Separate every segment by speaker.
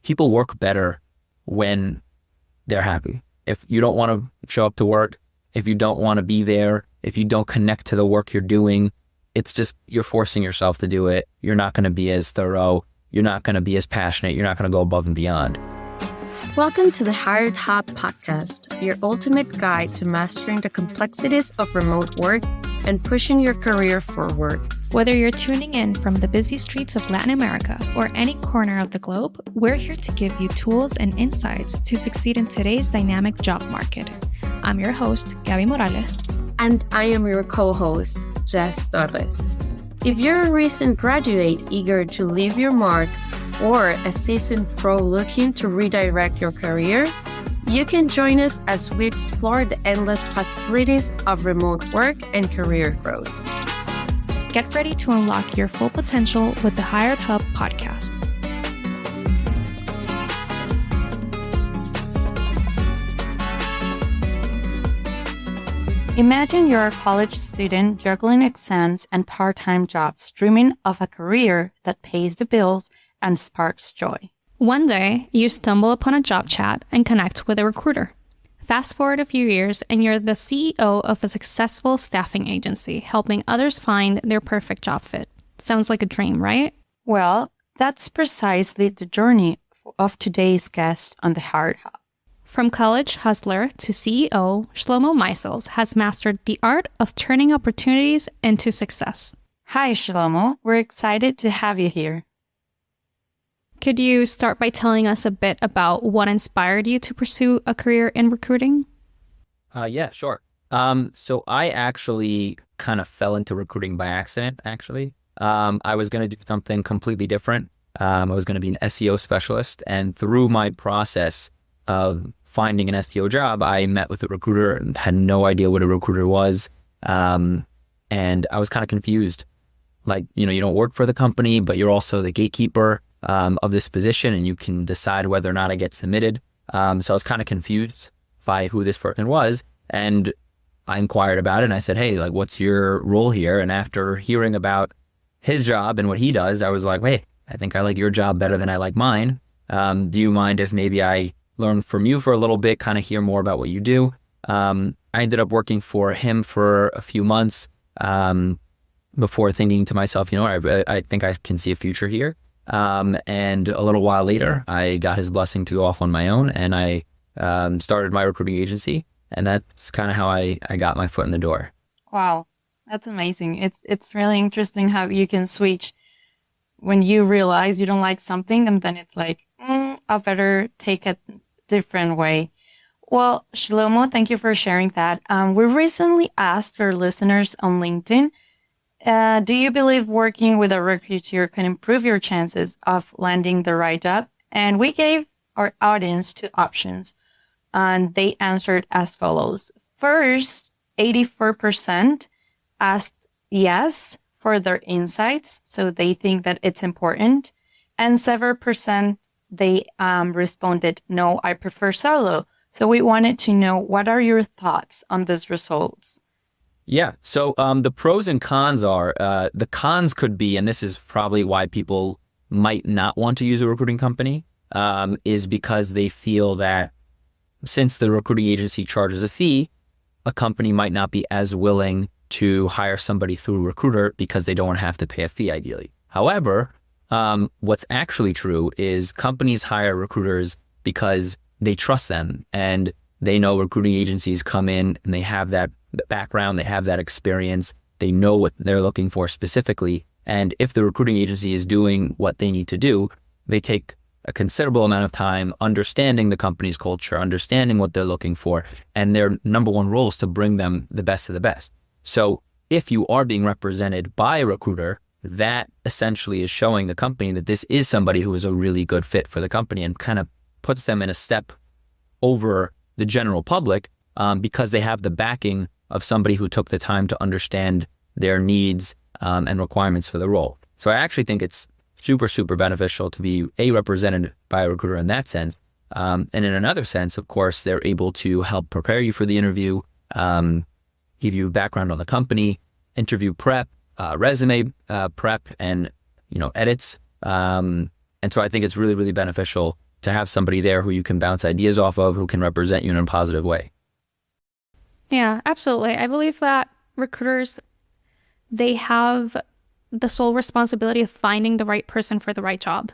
Speaker 1: people work better when they're happy. If you don't want to show up to work, if you don't want to be there, if you don't connect to the work you're doing, it's just, you're forcing yourself to do it. You're not going to be as thorough. You're not going to be as passionate. You're not going to go above and beyond.
Speaker 2: Welcome to the Hired Hub podcast, your ultimate guide to mastering the complexities of remote work and pushing your career forward.
Speaker 3: Whether you're tuning in from the busy streets of Latin America or any corner of the globe, we're here to give you tools and insights to succeed in today's dynamic job market. I'm your host, Gaby Morales.
Speaker 2: And I am your co-host, Jess Torres. If you're a recent graduate eager to leave your mark or a seasoned pro looking to redirect your career, you can join us as we explore the endless possibilities of remote work and career growth.
Speaker 3: Get ready to unlock your full potential with the Hired Hub podcast.
Speaker 4: Imagine you're a college student juggling exams and part-time jobs, dreaming of a career that pays the bills and sparks joy.
Speaker 3: One day, you stumble upon a job chat and connect with a recruiter. Fast forward a few years, and you're the CEO of a successful staffing agency, helping others find their perfect job fit. Sounds like a dream, right?
Speaker 4: Well, that's precisely the journey of today's guest on the Hired Hub.
Speaker 3: From college hustler to CEO, Shlomo Meisels has mastered the art of turning opportunities into success.
Speaker 4: Hi, Shlomo. We're excited to have you here.
Speaker 3: Could you start by telling us a bit about what inspired you to pursue a career in recruiting?
Speaker 1: Yeah, sure. So I actually kind of fell into recruiting by accident, actually. I was going to do something completely different. I was going to be an SEO specialist. And through my process of finding an SEO job, I met with a recruiter and had no idea what a recruiter was. And I was kind of confused. Like, you don't work for the company, but you're also the gatekeeper of this position, and you can decide whether or not I get submitted. So I was kind of confused by who this person was. And I inquired about it and I said, hey, like, what's your role here? And after hearing about his job and what he does, I was like, wait, I think I like your job better than I like mine. Do you mind if maybe I learn from you for a little bit, kind of hear more about what you do? I ended up working for him for a few months before thinking to myself, I think I can see a future here. And a little while later, I got his blessing to go off on my own, and I started my recruiting agency. And that's kind of how I got my foot in the door.
Speaker 4: Wow, that's amazing. It's really interesting how you can switch when you realize you don't like something, and then it's like, I better take a different way. Well, Shlomo, thank you for sharing that. We recently asked our listeners on LinkedIn, do you believe working with a recruiter can improve your chances of landing the right job? And we gave our audience two options, and they answered as follows. First, 84% asked yes for their insights, so they think that it's important. And 7% they responded, no, I prefer solo. So we wanted to know, what are your thoughts on these results?
Speaker 1: Yeah. So the pros and cons are, the cons could be, and this is probably why people might not want to use a recruiting company, is because they feel that since the recruiting agency charges a fee, a company might not be as willing to hire somebody through a recruiter because they don't want to have to pay a fee, ideally. However, what's actually true is companies hire recruiters because they trust them, and they know recruiting agencies come in and they have that background, they have that experience, they know what they're looking for specifically. And if the recruiting agency is doing what they need to do, they take a considerable amount of time understanding the company's culture, understanding what they're looking for, and their number one role is to bring them the best of the best. So if you are being represented by a recruiter, that essentially is showing the company that this is somebody who is a really good fit for the company, and kind of puts them in a step over the general public because they have the backing of somebody who took the time to understand their needs and requirements for the role. So I actually think it's super, super beneficial to be represented by a recruiter in that sense. And in another sense, of course, they're able to help prepare you for the interview, give you background on the company, interview prep, resume prep, and edits. And so I think it's really, really beneficial to have somebody there who you can bounce ideas off of, who can represent you in a positive way.
Speaker 3: Yeah, absolutely. I believe that recruiters, they have the sole responsibility of finding the right person for the right job.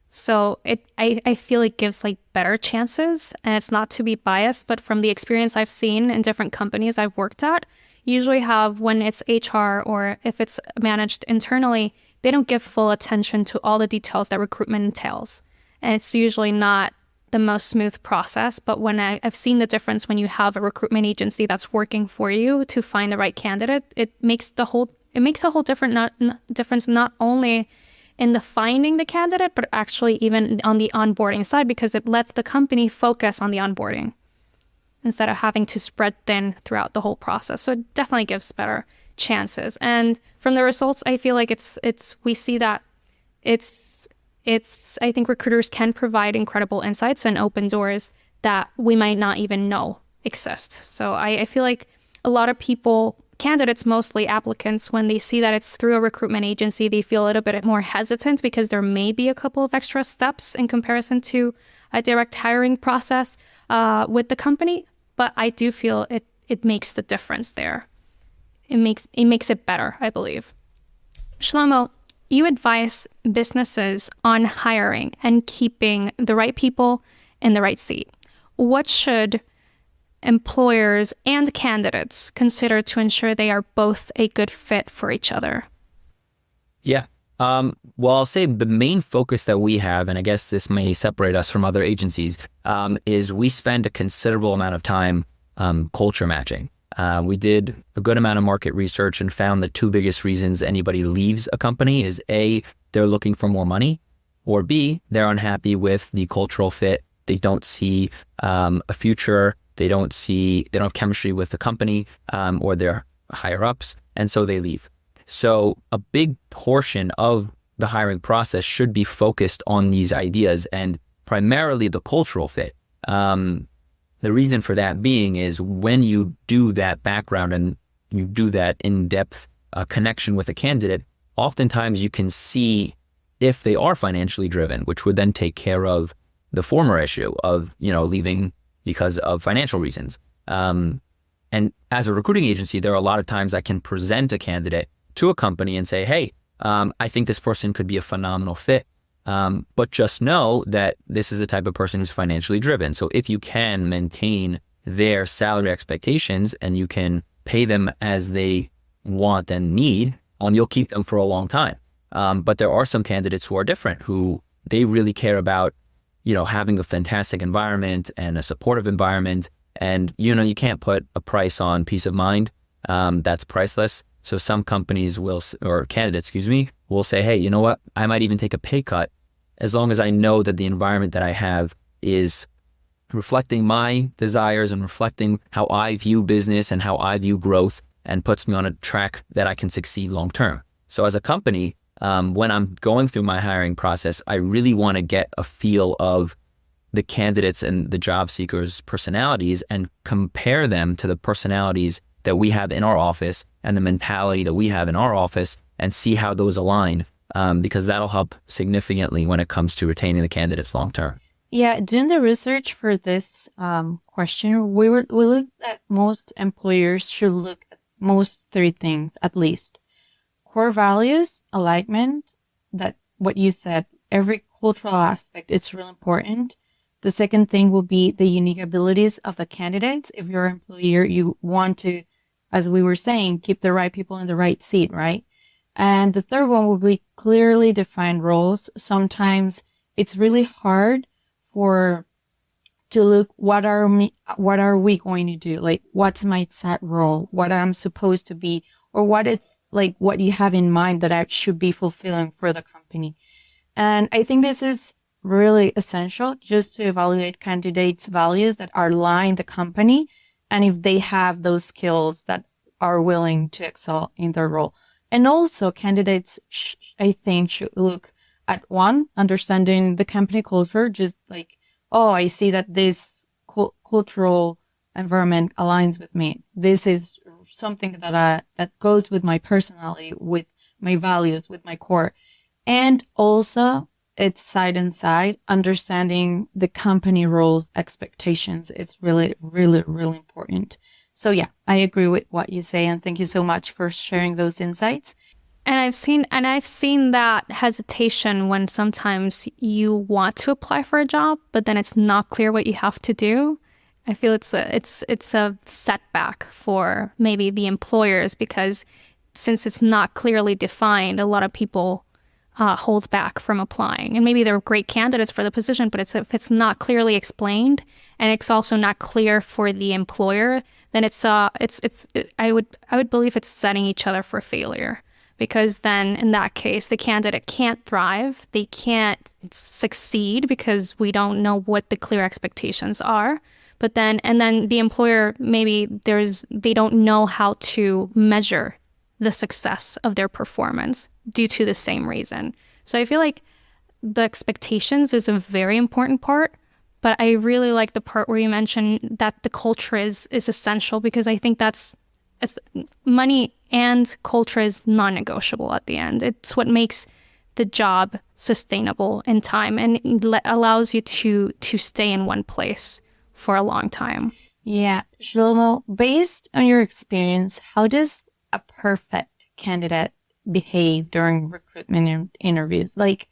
Speaker 3: So I feel it gives like better chances, and it's not to be biased, but from the experience I've seen in different companies I've worked at, usually have when it's HR or if it's managed internally, they don't give full attention to all the details that recruitment entails. And it's usually not the most smooth process. But when I've seen the difference when you have a recruitment agency that's working for you to find the right candidate, it makes a whole difference not only in the finding the candidate, but actually even on the onboarding side, because it lets the company focus on the onboarding instead of having to spread thin throughout the whole process. So it definitely gives better chances. And from the results, I feel like we see that I think recruiters can provide incredible insights and open doors that we might not even know exist. So I feel like a lot of people, candidates, mostly applicants, when they see that it's through a recruitment agency, they feel a little bit more hesitant because there may be a couple of extra steps in comparison to a direct hiring process with the company. But I do feel it makes the difference there. It makes it better, I believe. Shlomo, you advise businesses on hiring and keeping the right people in the right seat. What should employers and candidates consider to ensure they are both a good fit for each other?
Speaker 1: Yeah. Well, I'll say the main focus that we have, and I guess this may separate us from other agencies, is we spend a considerable amount of time culture matching. We did a good amount of market research and found the two biggest reasons anybody leaves a company is A, they're looking for more money, or B, they're unhappy with the cultural fit. They don't see a future. They don't have chemistry with the company or their higher ups, and so they leave. So a big portion of the hiring process should be focused on these ideas and primarily the cultural fit. The reason for that being is when you do that background and you do that in-depth connection with a candidate, oftentimes you can see if they are financially driven, which would then take care of the former issue of, leaving because of financial reasons. And as a recruiting agency, there are a lot of times I can present a candidate to a company and say, hey, I think this person could be a phenomenal fit. But just know that this is the type of person who's financially driven. So if you can maintain their salary expectations and you can pay them as they want and need, you'll keep them for a long time. But there are some candidates who are different, who they really care about, having a fantastic environment and a supportive environment. And, you can't put a price on peace of mind. That's priceless. So some companies candidates, will say, hey, you know what? I might even take a pay cut as long as I know that the environment that I have is reflecting my desires and reflecting how I view business and how I view growth and puts me on a track that I can succeed long term. So as a company, when I'm going through my hiring process, I really want to get a feel of the candidates and the job seekers' personalities and compare them to the personalities that we have in our office and the mentality that we have in our office and see how those align. Because that'll help significantly when it comes to retaining the candidates long term.
Speaker 4: Yeah, doing the research for this question, we looked at most employers should look at most three things at least: core values, alignment, that what you said, every cultural aspect, it's really important. The second thing will be the unique abilities of the candidates. If you're an employer, you want to, as we were saying, keep the right people in the right seat, right? And the third one will be clearly defined roles. Sometimes it's really hard to look, what are we going to do? Like, what's my set role? What I'm supposed to be, or what it's like, what you have in mind that I should be fulfilling for the company. And I think this is really essential just to evaluate candidates' values that are aligned the company and if they have those skills that are willing to excel in their role. And also candidates, I think, should look at understanding the company culture, just like, oh, I see that this cultural environment aligns with me. This is something that goes with my personality, with my values, with my core. And also it's side and side, understanding the company roles, expectations. It's really, really, really important. So yeah, I agree with what you say. And thank you so much for sharing those insights.
Speaker 3: And I've seen that hesitation when sometimes you want to apply for a job, but then it's not clear what you have to do. I feel it's a setback for maybe the employers, because since it's not clearly defined, a lot of people hold back from applying. And maybe they're great candidates for the position, but if it's not clearly explained and it's also not clear for the employer, then I would believe it's setting each other for failure. Because then in that case, the candidate can't thrive, they can't succeed because we don't know what the clear expectations are. And then the employer, maybe they don't know how to measure the success of their performance due to the same reason. So I feel like the expectations is a very important part, but I really like the part where you mentioned that the culture is essential, because I think money and culture is non-negotiable at the end. It's what makes the job sustainable in time and allows you to stay in one place for a long time.
Speaker 4: Yeah. Shlomo, based on your experience, how does a perfect candidate behave during recruitment interviews? Like,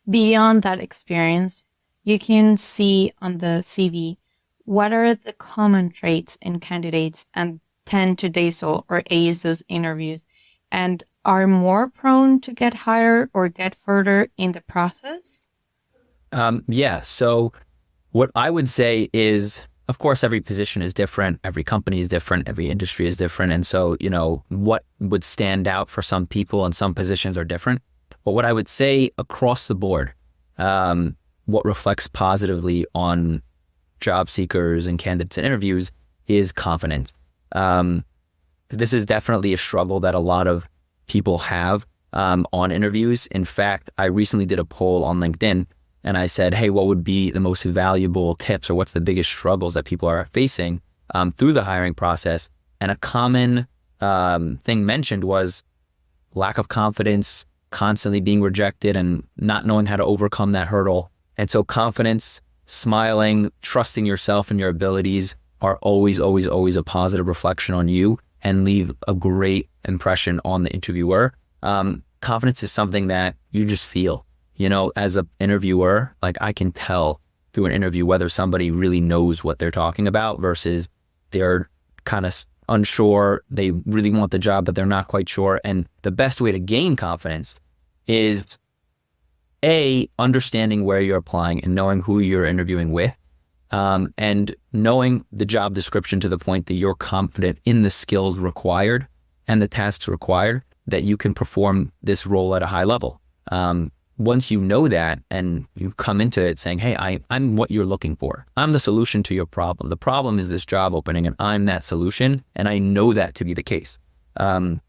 Speaker 4: beyond that experience, you can see on the CV, what are the common traits in candidates and tend to DASO or ace those interviews and are more prone to get hired or get further in the process?
Speaker 1: Yeah. So what I would say is, of course, every position is different. Every company is different. Every industry is different. And so, what would stand out for some people and some positions are different. But what I would say across the board, what reflects positively on job seekers and candidates in interviews is confidence. This is definitely a struggle that a lot of people have on interviews. In fact, I recently did a poll on LinkedIn and I said, hey, what would be the most valuable tips or what's the biggest struggles that people are facing through the hiring process? And a common thing mentioned was lack of confidence, constantly being rejected and not knowing how to overcome that hurdle. And so confidence, smiling, trusting yourself and your abilities are always, always, always a positive reflection on you and leave a great impression on the interviewer. Confidence is something that you just feel, as an interviewer, like I can tell through an interview whether somebody really knows what they're talking about versus they're kind of unsure. They really want the job, but they're not quite sure. And the best way to gain confidence is understanding where you're applying and knowing who you're interviewing with. And knowing the job description to the point that you're confident in the skills required and the tasks required that you can perform this role at a high level. Once you know that and you come into it saying, hey, I'm what you're looking for. I'm the solution to your problem. The problem is this job opening and I'm that solution. And I know that to be the case. And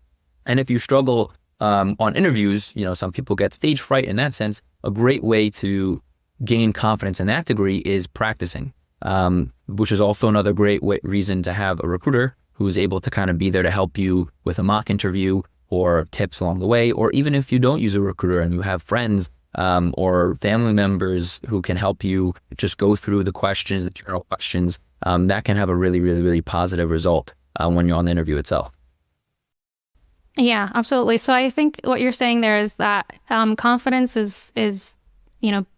Speaker 1: if you struggle on interviews, some people get stage fright in that sense. A great way to gain confidence in that degree is practicing, which is also another great reason to have a recruiter who is able to kind of be there to help you with a mock interview or tips along the way. Or even if you don't use a recruiter and you have friends or family members who can help you just go through the questions, the general questions, that can have a really, really, really positive result when you're on the interview itself.
Speaker 3: Yeah, absolutely. So I think what you're saying there is that confidence is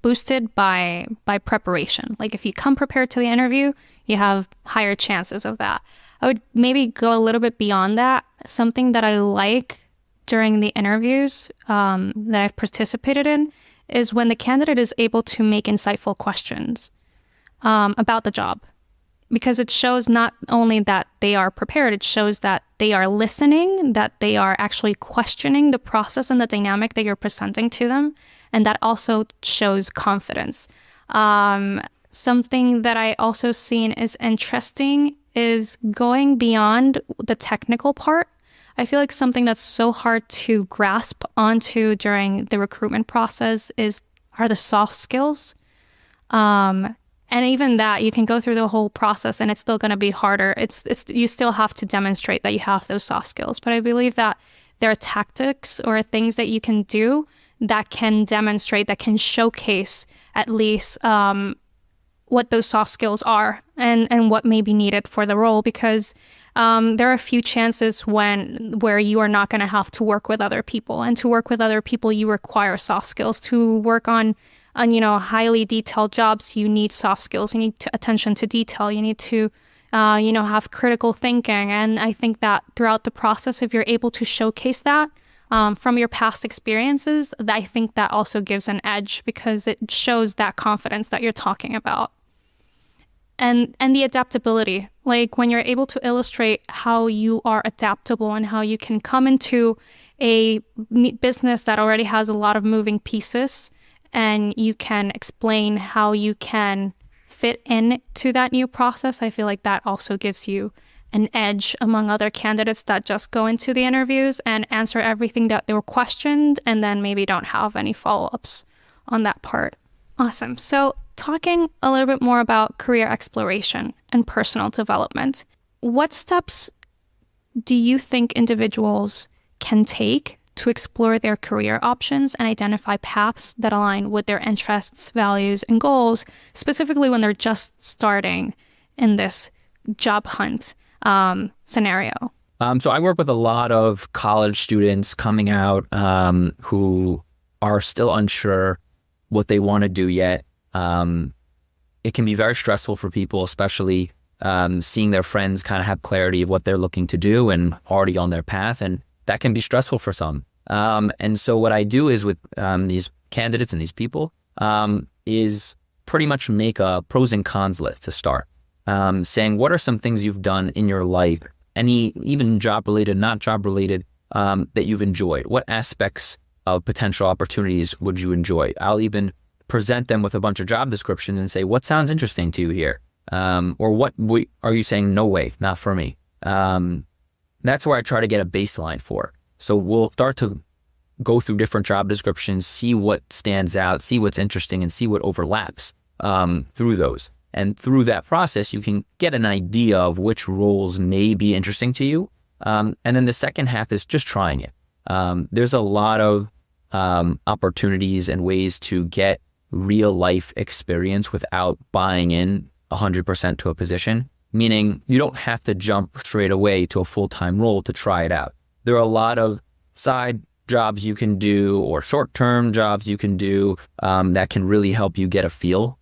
Speaker 3: boosted by preparation. Like if you come prepared to the interview, you have higher chances of that. I would maybe go a little bit beyond that. Something that I like during the interviews that I've participated in is when the candidate is able to make insightful questions about the job. Because it shows not only that they are prepared, it shows that they are listening, that they are actually questioning the process and the dynamic that you're presenting to them. And that also shows confidence. Something that I also seen is interesting is going beyond the technical part. I feel like something that's so hard to grasp onto during the recruitment process are the soft skills. And even that, you can go through the whole process and it's still going to be harder. You still have to demonstrate that you have those soft skills. But I believe that there are tactics or things that you can do that can demonstrate, that can showcase at least what those soft skills are and what may be needed for the role, because there are a few chances where you are not going to have to work with other people, and to work with other people you require soft skills. To work on highly detailed jobs, you need soft skills. You need attention to detail. You need to have critical thinking. And I think that throughout the process, if you're able to showcase that from your past experiences, I think that also gives an edge, because it shows that confidence that you're talking about. And the adaptability, like when you're able to illustrate how you are adaptable and how you can come into a business that already has a lot of moving pieces, and you can explain how you can fit into that new process, I feel like that also gives you an edge among other candidates that just go into the interviews and answer everything that they were questioned and then maybe don't have any follow-ups on that part. Awesome. So talking a little bit more about career exploration and personal development, what steps do you think individuals can take to explore their career options and identify paths that align with their interests, values, and goals, specifically when they're just starting in this job hunt scenario?
Speaker 1: So I work with a lot of college students coming out who are still unsure what they want to do yet. It can be very stressful for people, especially seeing their friends kind of have clarity of what they're looking to do and already on their path. And that can be stressful for some. And so what I do is with these candidates and these people is pretty much make a pros and cons list to start, saying what are some things you've done in your life, even job related, not job related, that you've enjoyed. What aspects of potential opportunities would you enjoy? I'll even present them with a bunch of job descriptions and say, what sounds interesting to you here? Or what are you saying, no way, not for me? That's where I try to get a baseline for. So we'll start to go through different job descriptions, see what stands out, see what's interesting, and see what overlaps through those. And through that process, you can get an idea of which roles may be interesting to you. And then the second half is just trying it. There's a lot of opportunities and ways to get real life experience without buying in 100% to a position, meaning you don't have to jump straight away to a full-time role to try it out. There are a lot of side jobs you can do or short-term jobs you can do that can really help you get a feel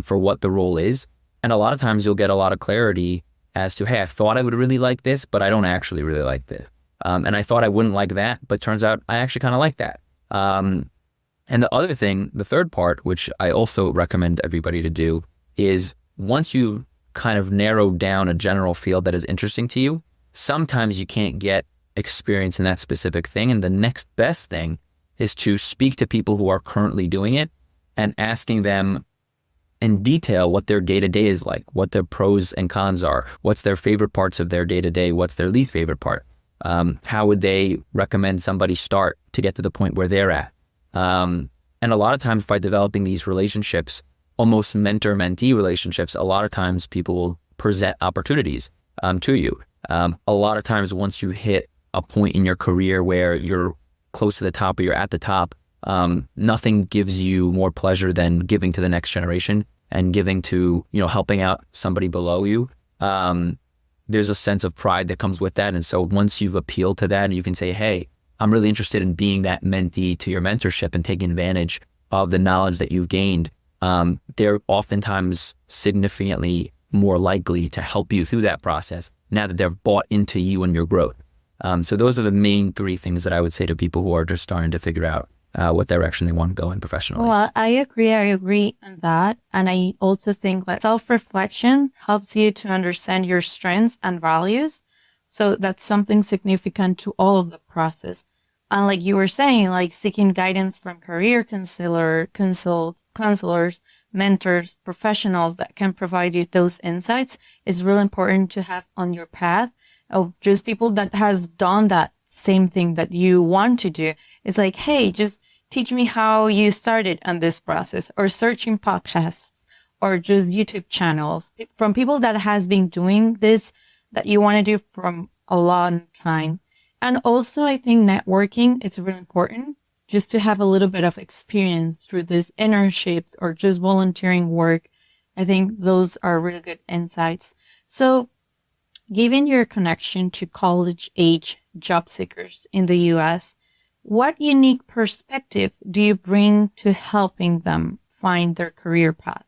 Speaker 1: for what the role is. And a lot of times you'll get a lot of clarity as to, hey, I thought I would really like this, but I don't actually really like this. And I thought I wouldn't like that, but turns out I actually kind of like that. And the other thing, the third part, which I also recommend everybody to do, is once you kind of narrow down a general field that is interesting to you, sometimes you can't get experience in that specific thing. And the next best thing is to speak to people who are currently doing it and asking them in detail what their day-to-day is like, what their pros and cons are, what's their favorite parts of their day-to-day, what's their least favorite part. How would they recommend somebody start to get to the point where they're at? And a lot of times by developing these relationships, almost mentor-mentee relationships, a lot of times people will present opportunities to you. A lot of times once you hit a point in your career where you're close to the top or you're at the top, nothing gives you more pleasure than giving to the next generation and giving to, helping out somebody below you. There's a sense of pride that comes with that. And so once you've appealed to that and you can say, hey, I'm really interested in being that mentee to your mentorship and taking advantage of the knowledge that you've gained, they're oftentimes significantly more likely to help you through that process now that they're bought into you and your growth. So those are the main three things that I would say to people who are just starting to figure out what direction they want to go in professionally.
Speaker 4: Well, I agree on that. And I also think that self-reflection helps you to understand your strengths and values. So that's something significant to all of the process. And like you were saying, like seeking guidance from career counselors, mentors, professionals that can provide you those insights is really important to have on your path. Of just people that has done that same thing that you want to do. It's like, hey, just teach me how you started on this process, or searching podcasts or just YouTube channels from people that has been doing this that you want to do from a long time. And also I think networking, it's really important. just to have a little bit of experience through these internships or just volunteering work. I think those are really good insights. So given your connection to college age job seekers in the US, what unique perspective do you bring to helping them find their career paths?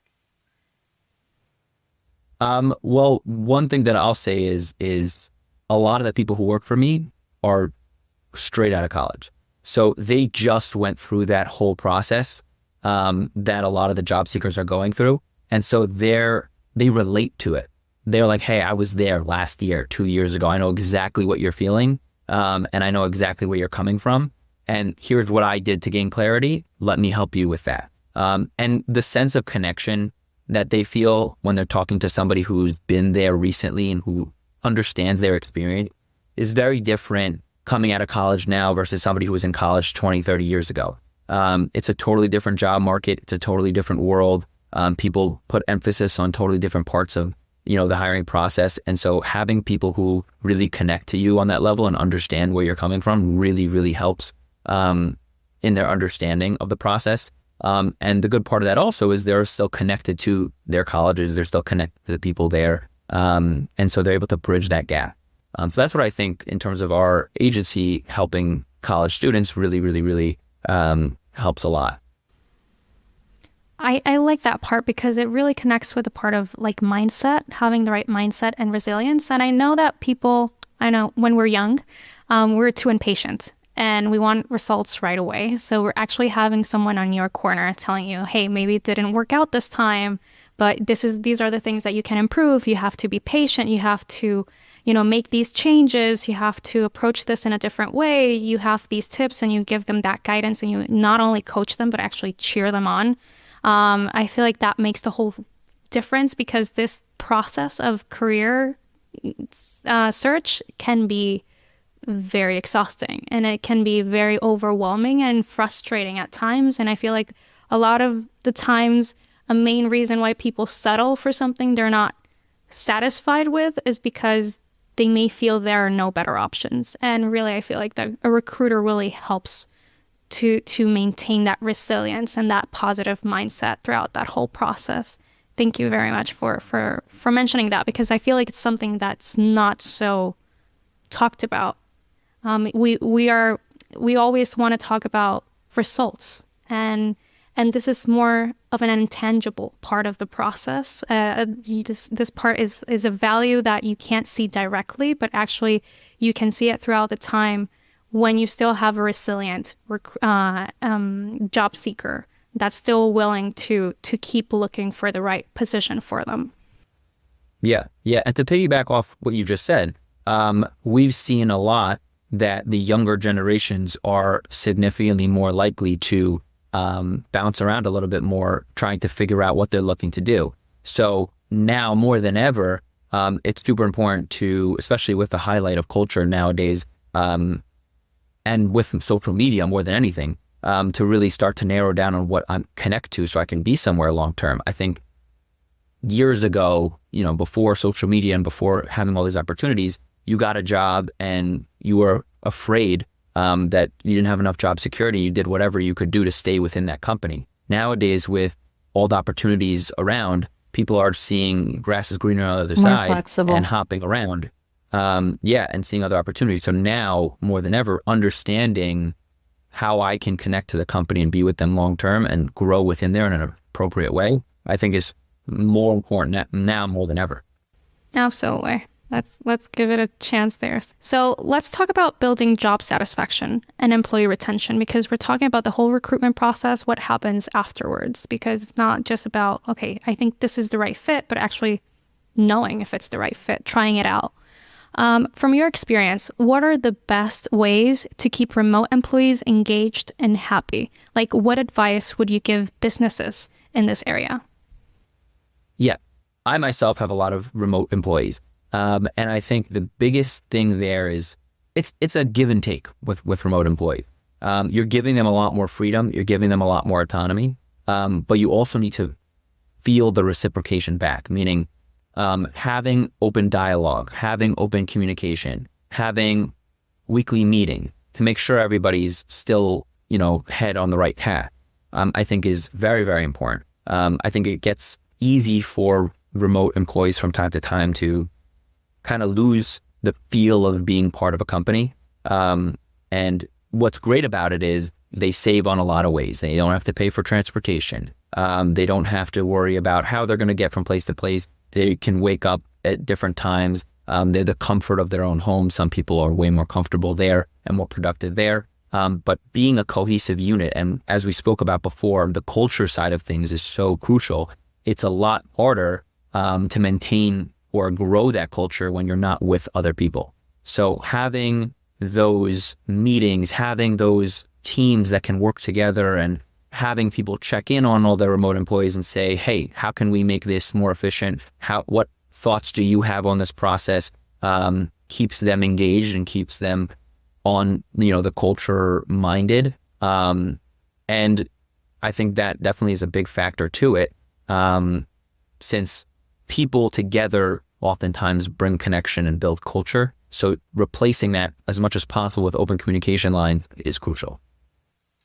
Speaker 1: Well, one thing that I'll say is a lot of the people who work for me are straight out of college. So they just went through that whole process that a lot of the job seekers are going through. And so they relate to it. They're like, hey, I was there last year, 2 years ago. I know exactly what you're feeling. And I know exactly where you're coming from. And here's what I did to gain clarity. Let me help you with that. And the sense of connection that they feel when they're talking to somebody who's been there recently and who understands their experience is very different coming out of college now versus somebody who was in college 20, 30 years ago. It's a totally different job market. It's a totally different world. People put emphasis on totally different parts of, the hiring process. And so having people who really connect to you on that level and understand where you're coming from really, really helps in their understanding of the process. And the good part of that also is they're still connected to their colleges. They're still connected to the people there. And so they're able to bridge that gap. So that's what I think in terms of our agency helping college students really, really, really helps a lot.
Speaker 3: I like that part because it really connects with the part of like mindset, having the right mindset and resilience. And I know that when we're young, we're too impatient and we want results right away. So we're actually having someone on your corner telling you, hey, maybe it didn't work out this time, but these are the things that you can improve. You have to be patient. You have to, make these changes. You have to approach this in a different way. You have these tips and you give them that guidance and you not only coach them, but actually cheer them on. I feel like that makes the whole difference because this process of career search can be very exhausting and it can be very overwhelming and frustrating at times. And I feel like a lot of the times a main reason why people settle for something they're not satisfied with is because they may feel there are no better options. And really, I feel like that a recruiter really helps to maintain that resilience and that positive mindset throughout that whole process. Thank you very much for mentioning that because I feel like it's something that's not so talked about. We always want to talk about results and this is more of an intangible part of the process. This part is a value that you can't see directly, but actually you can see it throughout the time when you still have a resilient job seeker that's still willing to keep looking for the right position for them.
Speaker 1: Yeah. And to piggyback off what you just said, we've seen a lot that the younger generations are significantly more likely to bounce around a little bit more, trying to figure out what they're looking to do. So now more than ever, it's super important to, especially with the highlight of culture nowadays, and with social media more than anything, to really start to narrow down on what I connect to so I can be somewhere long term. I think years ago, before social media and before having all these opportunities, you got a job and you were afraid that you didn't have enough job security. You did whatever you could do to stay within that company. Nowadays, with all the opportunities around, people are seeing grass is greener on the other
Speaker 4: More
Speaker 1: side
Speaker 4: flexible.
Speaker 1: and hopping around. And seeing other opportunities. So now, more than ever, understanding how I can connect to the company and be with them long term and grow within there in an appropriate way, I think is more important now more than ever.
Speaker 3: Absolutely. Let's give it a chance there. So let's talk about building job satisfaction and employee retention because we're talking about the whole recruitment process, what happens afterwards, because it's not just about, okay, I think this is the right fit, but actually knowing if it's the right fit, trying it out. From your experience, what are the best ways to keep remote employees engaged and happy? Like, what advice would you give businesses in this area?
Speaker 1: Yeah, I myself have a lot of remote employees. And I think the biggest thing there is it's a give and take with remote employees. You're giving them a lot more freedom. You're giving them a lot more autonomy. But you also need to feel the reciprocation back, meaning having open dialogue, having open communication, having weekly meeting to make sure everybody's still, head on the right path, I think is very, very important. I think it gets easy for remote employees from time to time to kind of lose the feel of being part of a company. And what's great about it is they save on a lot of ways. They don't have to pay for transportation. They don't have to worry about how they're going to get from place to place. They can wake up at different times. They're the comfort of their own home. Some people are way more comfortable there and more productive there. But being a cohesive unit, and as we spoke about before, the culture side of things is so crucial. It's a lot harder to maintain or grow that culture when you're not with other people. So having those meetings, having those teams that can work together, and having people check in on all their remote employees and say, hey, how can we make this more efficient? What thoughts do you have on this process? Keeps them engaged and keeps them on, the culture minded. And I think that definitely is a big factor to it. Since people together oftentimes bring connection and build culture. So replacing that as much as possible with open communication line is crucial.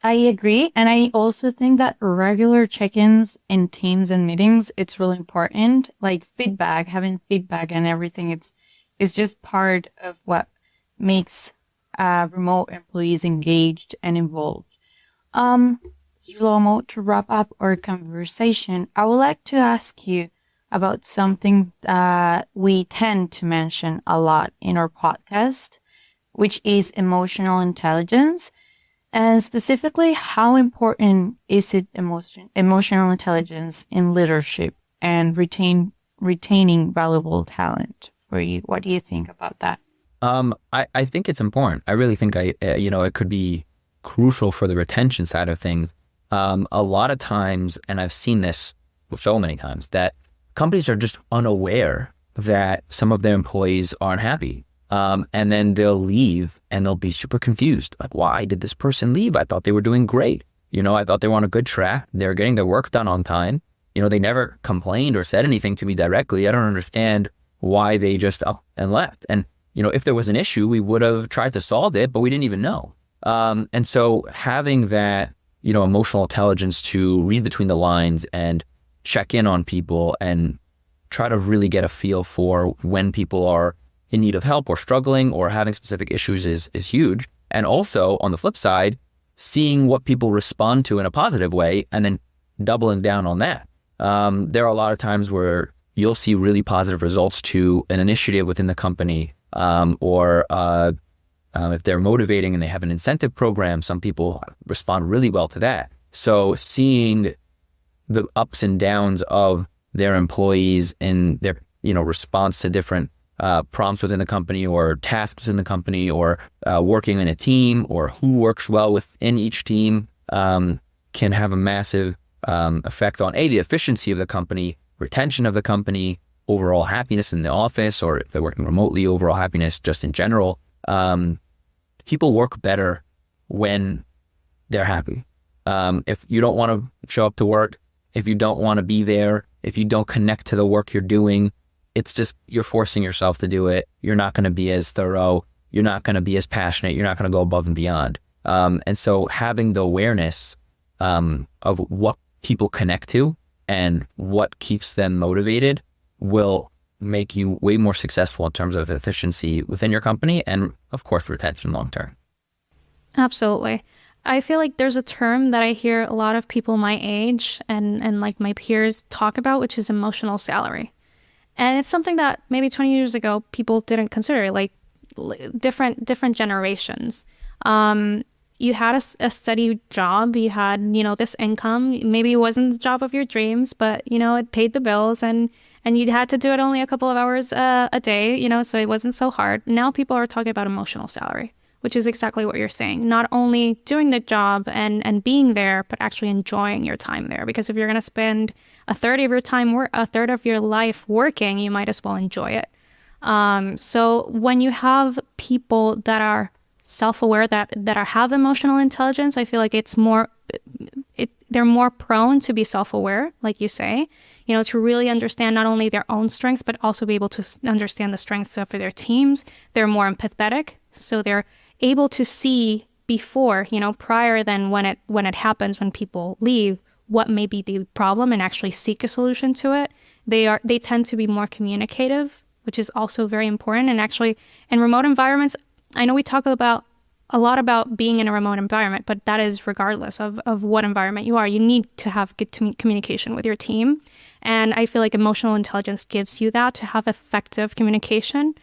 Speaker 4: I agree. And I also think that regular check-ins in teams and meetings, it's really important. Like feedback, having feedback and everything, it's just part of what makes remote employees engaged and involved. Shlomo, to wrap up our conversation, I would like to ask you about something that we tend to mention a lot in our podcast, which is emotional intelligence. And specifically, how important is it emotional intelligence in leadership and retaining valuable talent for you? What do you think about that?
Speaker 1: I think it's important. I really think it could be crucial for the retention side of things. A lot of times, and I've seen this so many times, that companies are just unaware that some of their employees aren't happy. And then they'll leave and they'll be super confused. Like, why did this person leave? I thought they were doing great. I thought they were on a good track. They were getting their work done on time. They never complained or said anything to me directly. I don't understand why they just up and left. And, if there was an issue, we would have tried to solve it, but we didn't even know. And so having that, emotional intelligence to read between the lines and check in on people and try to really get a feel for when people are in need of help or struggling or having specific issues is huge. And also on the flip side, seeing what people respond to in a positive way and then doubling down on that. There are a lot of times where you'll see really positive results to an initiative within the company, or if they're motivating and they have an incentive program, some people respond really well to that. So seeing the ups and downs of their employees in their, response to different prompts within the company or tasks within the company or working in a team or who works well within each team can have a massive effect on the efficiency of the company, retention of the company, overall happiness in the office, or if they're working remotely, overall happiness just in general. People work better when they're happy. If you don't want to show up to work, if you don't want to be there, if you don't connect to the work you're doing, it's just you're forcing yourself to do it. You're not going to be as thorough. You're not going to be as passionate. You're not going to go above and beyond. And so having the awareness of what people connect to and what keeps them motivated will make you way more successful in terms of efficiency within your company and, of course, retention long term.
Speaker 3: Absolutely. I feel like there's a term that I hear a lot of people my age and like my peers talk about, which is emotional salary. And it's something that maybe 20 years ago, people didn't consider, like different generations. You had a steady job, you had, this income. Maybe it wasn't the job of your dreams, but, it paid the bills and you had to do it only a couple of hours a day, so it wasn't so hard. Now people are talking about emotional salary, which is exactly what you're saying. Not only doing the job and being there, but actually enjoying your time there. Because if you're going to spend a third of your time, a third of your life working, you might as well enjoy it. So when you have people that are self-aware, that have emotional intelligence, I feel like they're more prone to be self-aware, like you say, to really understand not only their own strengths, but also be able to understand the strengths of their teams. They're more empathetic, so they're able to see before, prior than when it happens, when people leave, what may be the problem, and actually seek a solution to it. They tend to be more communicative, which is also very important. And actually, in remote environments, I know we talk a lot about being in a remote environment, but that is regardless of what environment you are. You need to have good communication with your team. And I feel like emotional intelligence gives you that, to have effective communication.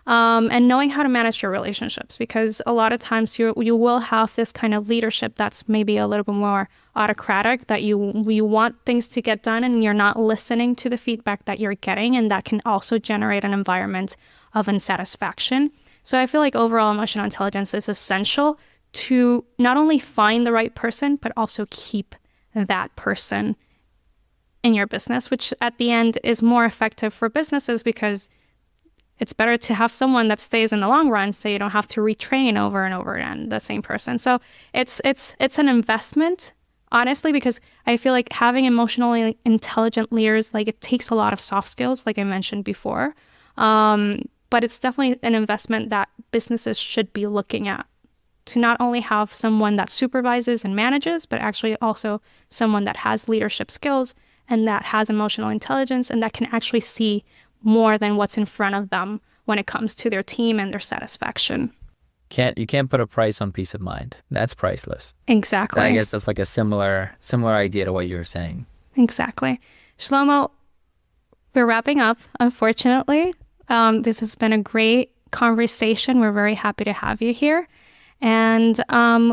Speaker 3: And knowing how to manage your relationships, because a lot of times you will have this kind of leadership that's maybe a little bit more autocratic, that you want things to get done and you're not listening to the feedback that you're getting, and that can also generate an environment of unsatisfaction. So I feel like overall emotional intelligence is essential to not only find the right person, but also keep that person in your business, which at the end is more effective for businesses, because it's better to have someone that stays in the long run, so you don't have to retrain over and over again the same person. So it's an investment, honestly, because I feel like having emotionally intelligent leaders, like, it takes a lot of soft skills, like I mentioned before. But it's definitely an investment that businesses should be looking at, to not only have someone that supervises and manages, but actually also someone that has leadership skills and that has emotional intelligence and that can actually see more than what's in front of them when it comes to their team and their satisfaction.
Speaker 1: You can't put a price on peace of mind. That's priceless.
Speaker 3: Exactly.
Speaker 1: I guess that's like a similar idea to what you were saying.
Speaker 3: Exactly. Shlomo, we're wrapping up, unfortunately. This has been a great conversation. We're very happy to have you here. And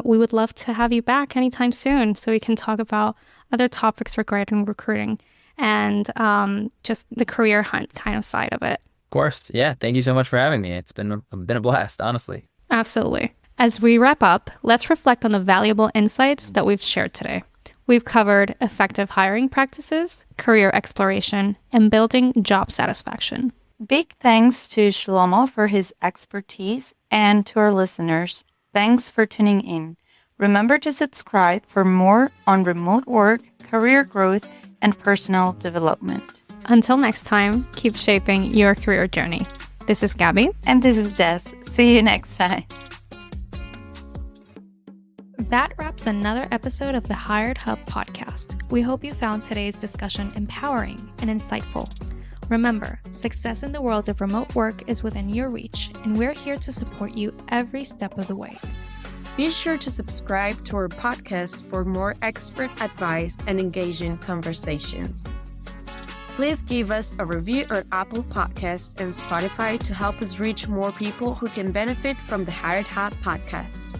Speaker 3: we would love to have you back anytime soon, so we can talk about other topics regarding recruiting and just the career hunt kind of side of it.
Speaker 1: Of course. Yeah. Thank you so much for having me. It's been a blast, honestly.
Speaker 3: Absolutely. As we wrap up, let's reflect on the valuable insights that we've shared today. We've covered effective hiring practices, career exploration, and building job satisfaction.
Speaker 4: Big thanks to Shlomo for his expertise, and to our listeners, thanks for tuning in. Remember to subscribe for more on remote work, career growth, and personal development.
Speaker 3: Until next time, keep shaping your career journey. This is Gaby.
Speaker 4: And this is Jess. See you next time.
Speaker 3: That wraps another episode of the Hired Hub podcast. We hope you found today's discussion empowering and insightful. Remember, success in the world of remote work is within your reach, and we're here to support you every step of the way.
Speaker 2: Be sure to subscribe to our podcast for more expert advice and engaging conversations. Please give us a review on Apple Podcasts and Spotify to help us reach more people who can benefit from the Hired Hub podcast.